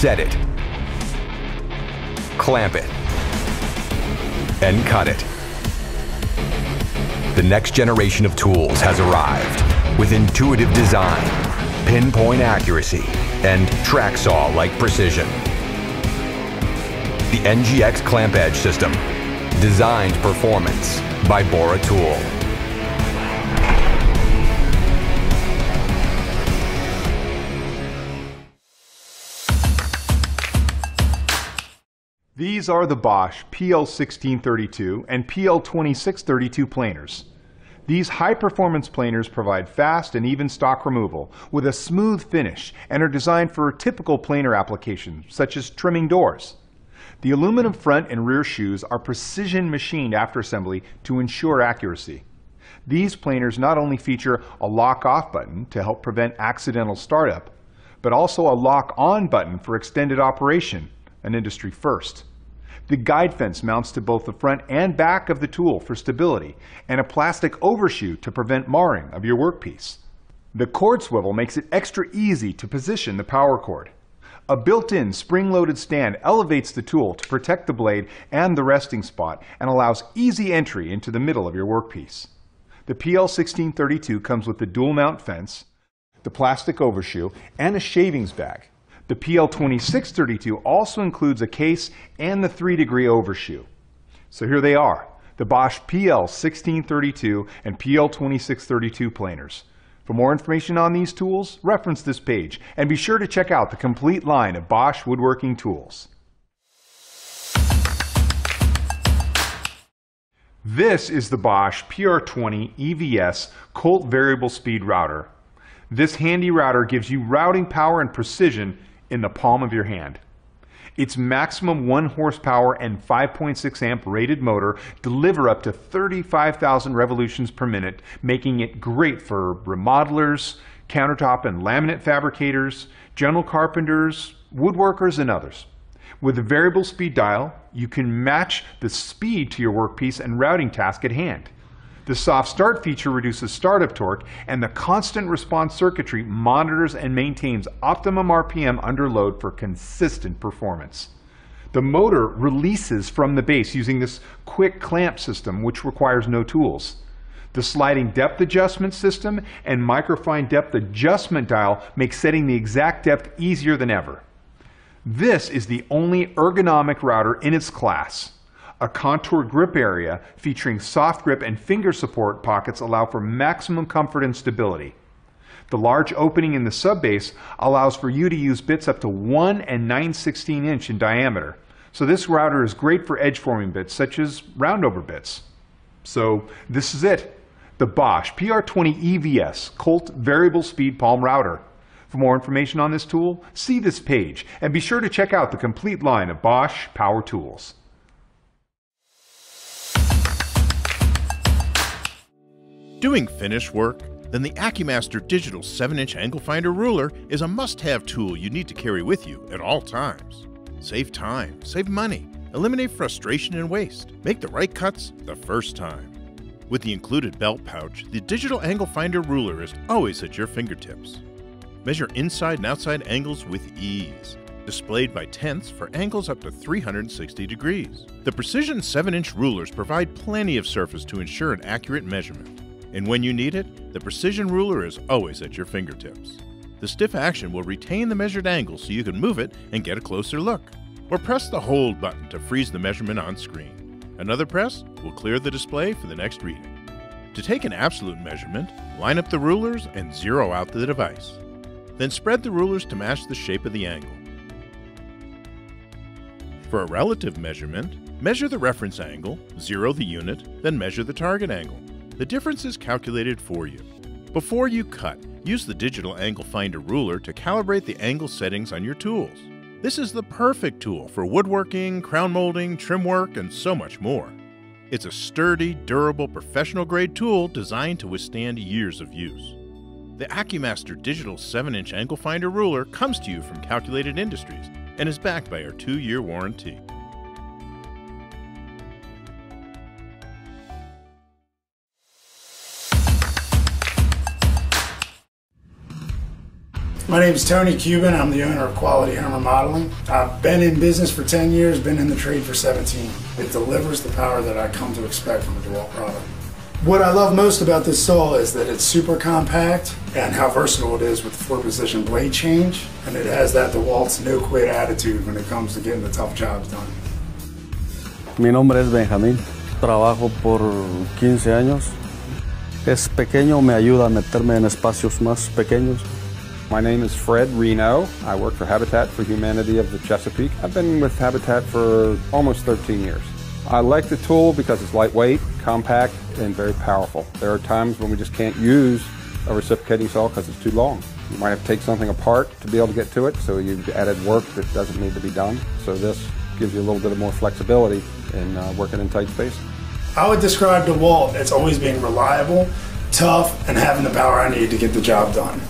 set it, clamp it, and cut it. The next generation of tools has arrived with intuitive design, pinpoint accuracy, and track saw-like precision. The NGX Clamp Edge system, designed performance by Bora Tool. These are the Bosch PL1632 and PL2632 planers. These high-performance planers provide fast and even stock removal with a smooth finish and are designed for typical planer applications such as trimming doors. The aluminum front and rear shoes are precision machined after assembly to ensure accuracy. These planers not only feature a lock-off button to help prevent accidental startup, but also a lock-on button for extended operation, an industry first. The guide fence mounts to both the front and back of the tool for stability, and a plastic overshoe to prevent marring of your workpiece. The cord swivel makes it extra easy to position the power cord. A built-in spring-loaded stand elevates the tool to protect the blade and the resting spot and allows easy entry into the middle of your workpiece. The PL1632 comes with the dual mount fence, the plastic overshoe, and a shavings bag. The PL2632 also includes a case and the 3-degree overshoe. So here they are, the Bosch PL1632 and PL2632 planers. For more information on these tools, reference this page and be sure to check out the complete line of Bosch woodworking tools. This is the Bosch PR20 EVS Colt Variable Speed Router. This handy router gives you routing power and precision in the palm of your hand. Its maximum 1 horsepower and 5.6 amp rated motor deliver up to 35,000 revolutions per minute, making it great for remodelers, countertop and laminate fabricators, general carpenters, woodworkers, and others. With a variable speed dial, you can match the speed to your workpiece and routing task at hand. The soft start feature reduces startup torque, and the constant response circuitry monitors and maintains optimum RPM under load for consistent performance. The motor releases from the base using this quick clamp system, which requires no tools. The sliding depth adjustment system and microfine depth adjustment dial make setting the exact depth easier than ever. This is the only ergonomic router in its class. A contour grip area featuring soft grip and finger support pockets allow for maximum comfort and stability. The large opening in the subbase allows for you to use bits up to 1 9/16 inch in diameter. So this router is great for edge forming bits such as roundover bits. So this is it, the Bosch PR20 EVS Colt Variable Speed Palm Router. For more information on this tool, see this page and be sure to check out the complete line of Bosch power tools. Doing finish work? Then the AccuMASTER Digital 7-inch Angle Finder Ruler is a must-have tool you need to carry with you at all times. Save time, save money, eliminate frustration and waste, make the right cuts the first time. With the included belt pouch, the Digital Angle Finder Ruler is always at your fingertips. Measure inside and outside angles with ease, displayed by tenths for angles up to 360 degrees. The precision 7-inch rulers provide plenty of surface to ensure an accurate measurement. And when you need it, the precision ruler is always at your fingertips. The stiff action will retain the measured angle so you can move it and get a closer look. Or press the hold button to freeze the measurement on screen. Another press will clear the display for the next reading. To take an absolute measurement, line up the rulers and zero out the device. Then spread the rulers to match the shape of the angle. For a relative measurement, measure the reference angle, zero the unit, then measure the target angle. The difference is calculated for you. Before you cut, use the Digital Angle Finder Ruler to calibrate the angle settings on your tools. This is the perfect tool for woodworking, crown molding, trim work, and so much more. It's a sturdy, durable, professional-grade tool designed to withstand years of use. The AccuMASTER Digital 7-inch Angle Finder Ruler comes to you from Calculated Industries and is backed by our 2-year warranty. My name is Tony Cuban. I'm the owner of Quality Home Remodeling. I've been in business for 10 years, been in the trade for 17. It delivers the power that I come to expect from a DEWALT product. What I love most about this saw is that it's super compact and how versatile it is with the 4-position blade change, and it has that DEWALT's no-quit attitude when it comes to getting the tough jobs done. Mi nombre es Benjamín. Trabajo por 15 años. Es pequeño, me ayuda a meterme en espacios más pequeños. My name is Fred Reno. I work for Habitat for Humanity of the Chesapeake. I've been with Habitat for almost 13 years. I like the tool because it's lightweight, compact, and very powerful. There are times when we just can't use a reciprocating saw because it's too long. You might have to take something apart to be able to get to it, so you've added work that doesn't need to be done. So this gives you a little bit of more flexibility in working in tight space. I would describe DEWALT as always being reliable, tough, and having the power I need to get the job done.